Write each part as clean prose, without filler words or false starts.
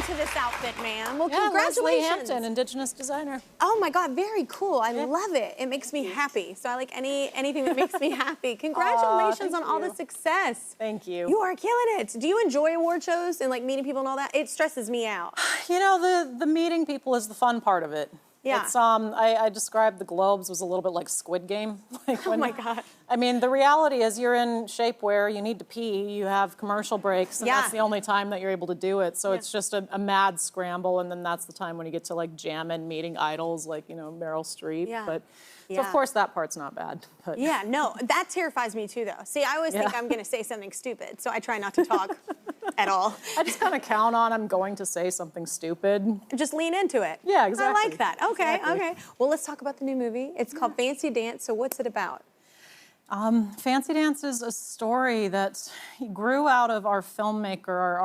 into this outfit, ma'am. Well, yeah, congratulations. Leslie Hampton, Indigenous designer. Oh my God, very cool. I love it. It makes me happy. So I like anything that makes me happy. Congratulations on all the success. Thank you. You are killing it. Do you enjoy award shows and like meeting people and all that? It stresses me out. You know, the meeting people is the fun part of it. Yeah. It's, I described the Globes was a little bit like Squid Game. Like Oh my God. I mean, the reality is you're in shapewear, you need to pee, you have commercial breaks, and that's the only time that you're able to do it. So it's just a mad scramble, and then that's the time when you get to like jam in meeting idols like, you know, Meryl Streep. Yeah. But so of course that part's not bad. But. Yeah, no, that terrifies me too though. See, I always think I'm gonna say something stupid, so I try not to talk at all. I just kind of count on I'm going to say something stupid. Just lean into it. Yeah, exactly. I like that. Okay, Exactly. okay. Well, let's talk about the new movie. It's called Fancy Dance, so what's it about? Fancy Dance is a story that grew out of our filmmaker,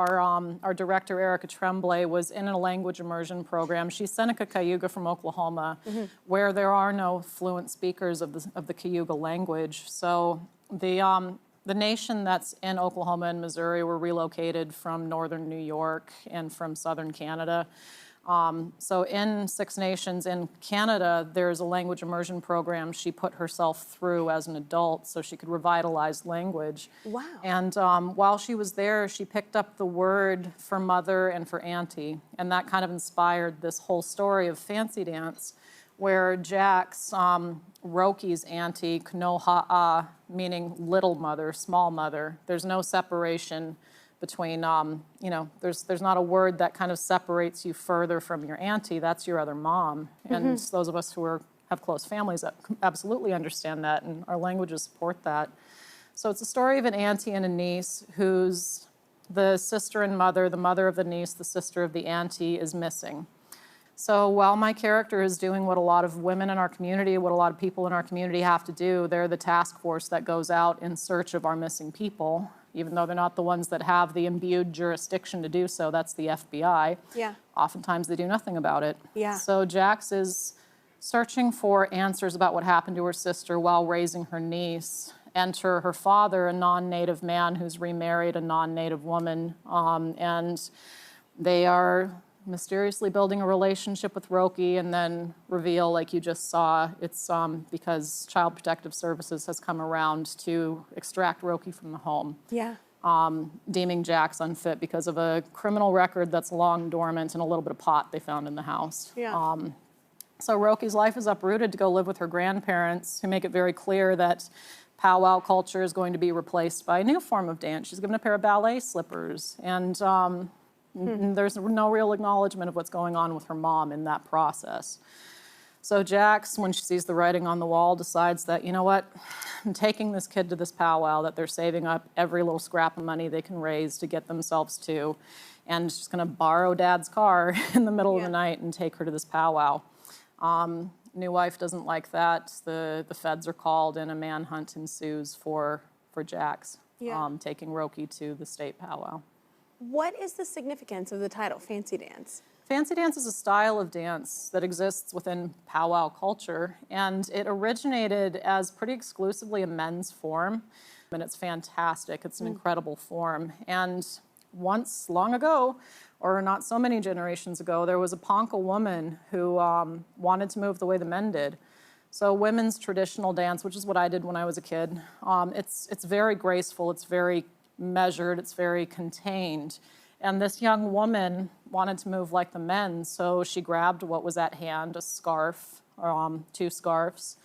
our director, Erica Tremblay, was in a language immersion program. She's Seneca Cayuga from Oklahoma, where there are no fluent speakers of the Cayuga language. So the nation that's in Oklahoma and Missouri were relocated from northern New York and from southern Canada. So in Six Nations in Canada, there's a language immersion program she put herself through as an adult so she could revitalize language. Wow. And while she was there, she picked up the word for mother and for auntie, and that kind of inspired this whole story of Fancy Dance, where Jack's, Roki's auntie, Knoha'a, meaning little mother, small mother. There's no separation between, you know, there's not a word that kind of separates you further from your auntie. That's your other mom. And those of us who have close families that absolutely understand that, and our languages support that. So it's a story of an auntie and a niece who's the sister and mother, the mother of the niece, the sister of the auntie is missing. So while my character is doing what a lot of women in our community, what a lot of people in our community have to do, they're the task force that goes out in search of our missing people. Even though they're not the ones that have the imbued jurisdiction to do so, that's the FBI. Yeah. Oftentimes they do nothing about it. Yeah. So Jax is searching for answers about what happened to her sister while raising her niece. Enter her father, a non-native man who's remarried a non-native woman, and they are mysteriously building a relationship with Roki, and then reveal, like you just saw, it's because Child Protective Services has come around to extract Roki from the home. Yeah. Deeming Jax unfit because of a criminal record that's long dormant and a little bit of pot they found in the house. Yeah. So Roki's life is uprooted to go live with her grandparents, who make it very clear that powwow culture is going to be replaced by a new form of dance. She's given a pair of ballet slippers, and there's no real acknowledgement of what's going on with her mom in that process. So Jax, when she sees the writing on the wall, decides that, you know what, I'm taking this kid to this powwow that they're saving up every little scrap of money they can raise to get themselves to, and she's going to borrow Dad's car in the middle of the night and take her to this powwow. New wife doesn't like that. The feds are called, and a manhunt ensues for Jax, taking Roki to the state powwow. What is the significance of the title, Fancy Dance? Fancy dance is a style of dance that exists within powwow culture, and it originated as pretty exclusively a men's form, and it's fantastic. It's an incredible form. And once, long ago, or not so many generations ago, there was a Ponca woman who wanted to move the way the men did. So women's traditional dance, which is what I did when I was a kid, it's very graceful, it's very measured, it's very contained. And this young woman wanted to move like the men, so she grabbed what was at hand, a scarf, two scarves,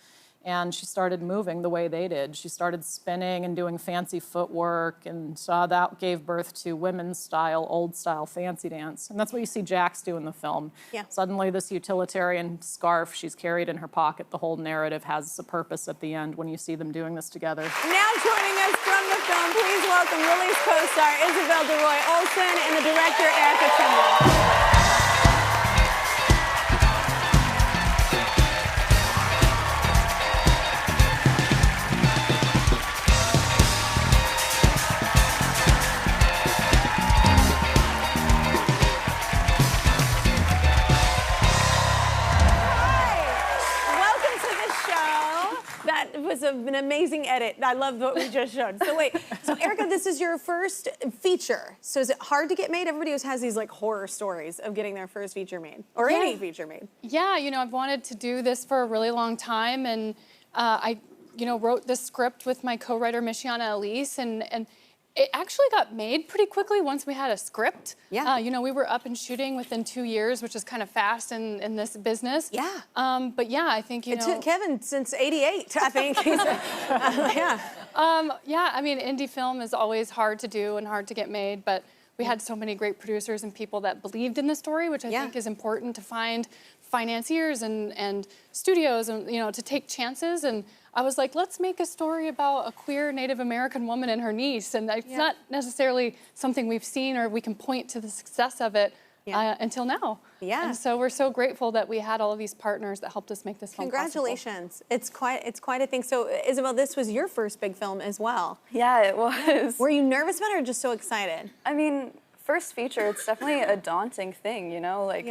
and she started moving the way they did. She started spinning and doing fancy footwork, and that gave birth to women's style, old style fancy dance. And that's what you see Jax do in the film. Yeah. Suddenly this utilitarian scarf she's carried in her pocket, the whole narrative has a purpose at the end when you see them doing this together. Now joining us from the film, please welcome Lily's co-star Isabel Deroy-Olson and the director Erica Tremblay. was an amazing edit. I love what we just showed. So wait, so Erica, this is your first feature. So is it hard to get made? Everybody always has these like horror stories of getting their first feature made, or any feature made. Yeah, you know, I've wanted to do this for a really long time, and I, you know, wrote this script with my co-writer Michiana Elise, and it actually got made pretty quickly once we had a script. Yeah. You know, we were up and shooting within 2 years, which is kind of fast in this business. Yeah. But yeah, I think, you know. It took Kevin since '88, I think. Yeah. Yeah, I mean, indie film is always hard to do and hard to get made, but we had so many great producers and people that believed in the story, which I think is important to find financiers and studios, and you know, to take chances. And I was like, let's make a story about a queer Native American woman and her niece, and it's not necessarily something we've seen or we can point to the success of it until now. Yeah. And so we're so grateful that we had all of these partners that helped us make this film Congratulations. Possible. It's quite a thing. So Isabel, this was your first big film as well. Yeah, it was. Were you nervous about it or just so excited? I mean, first feature, it's definitely a daunting thing, you know, like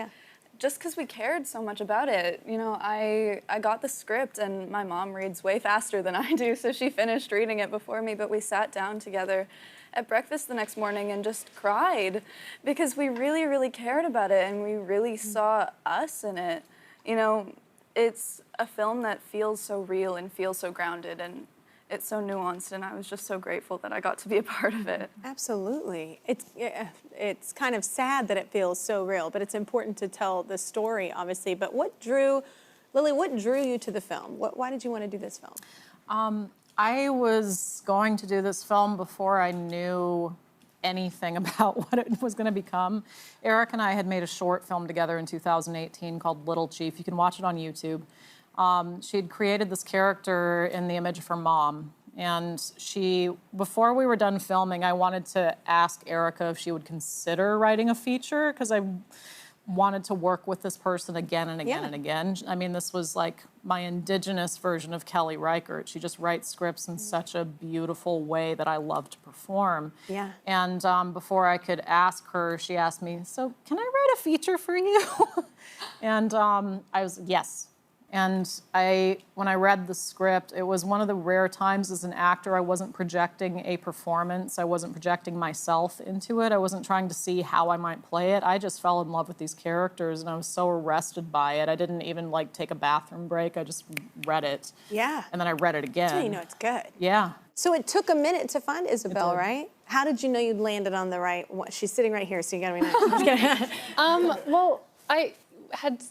just because we cared so much about it. You know, I got the script, and my mom reads way faster than I do, so she finished reading it before me, but we sat down together at breakfast the next morning and just cried because we really, really cared about it, and we really saw us in it. You know, it's a film that feels so real and feels so grounded, and it's so nuanced, and I was just so grateful that I got to be a part of it. Absolutely. It's kind of sad that it feels so real, but it's important to tell the story, obviously. But Lily, what drew you to the film? Why did you want to do this film? I was going to do this film before I knew anything about what it was going to become. Eric and I had made a short film together in 2018 called Little Chief. You can watch it on YouTube. She had created this character in the image of her mom. And before we were done filming, I wanted to ask Erica if she would consider writing a feature, because I wanted to work with this person again and again and again. I mean, this was like my indigenous version of Kelly Reichardt. She just writes scripts in such a beautiful way that I love to perform. Yeah. And before I could ask her, she asked me, so can I write a feature for you? And I was, yes. And when I read the script, it was one of the rare times as an actor I wasn't projecting a performance. I wasn't projecting myself into it. I wasn't trying to see how I might play it. I just fell in love with these characters, and I was so arrested by it. I didn't even like take a bathroom break. I just read it. Yeah. And then I read it again. That's how you know it's good. Yeah. So it took a minute to find Isabel, right? How did you know you'd landed on the right one? She's sitting right here, so you gotta be nice. Well, I had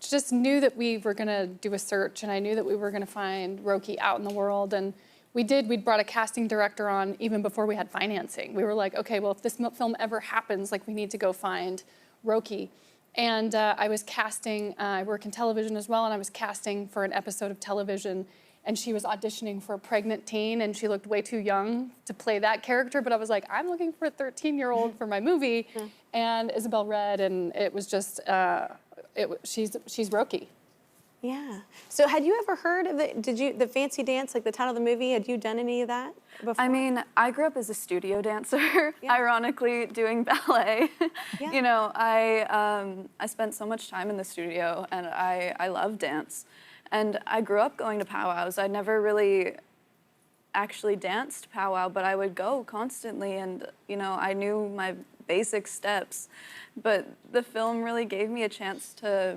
just knew that we were gonna do a search, and I knew that we were gonna find Roki out in the world, and we'd brought a casting director on even before we had financing. We were like, okay, well, if this film ever happens, like, we need to go find Roki. And I was casting, I work in television as well, and I was casting for an episode of television, and she was auditioning for a pregnant teen, and she looked way too young to play that character, but I was like, I'm looking for a 13-year-old for my movie, and Isabel read, and it was just, she's Roki. Yeah. So had you ever heard of it? The fancy dance, like the title of the movie, had you done any of that before? I mean, I grew up as a studio dancer, ironically doing ballet. You know, I spent so much time in the studio, and I love dance. And I grew up going to powwows. I never really actually danced powwow, but I would go constantly, and you know, I knew my basic steps. But the film really gave me a chance to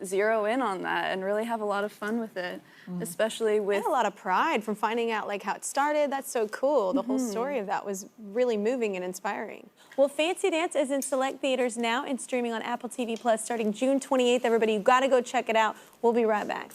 zero in on that and really have a lot of fun with it, especially with... I had a lot of pride from finding out like how it started. That's so cool. The whole story of that was really moving and inspiring. Well, Fancy Dance is in select theaters now and streaming on Apple TV Plus starting June 28th. Everybody, you gotta go check it out. We'll be right back.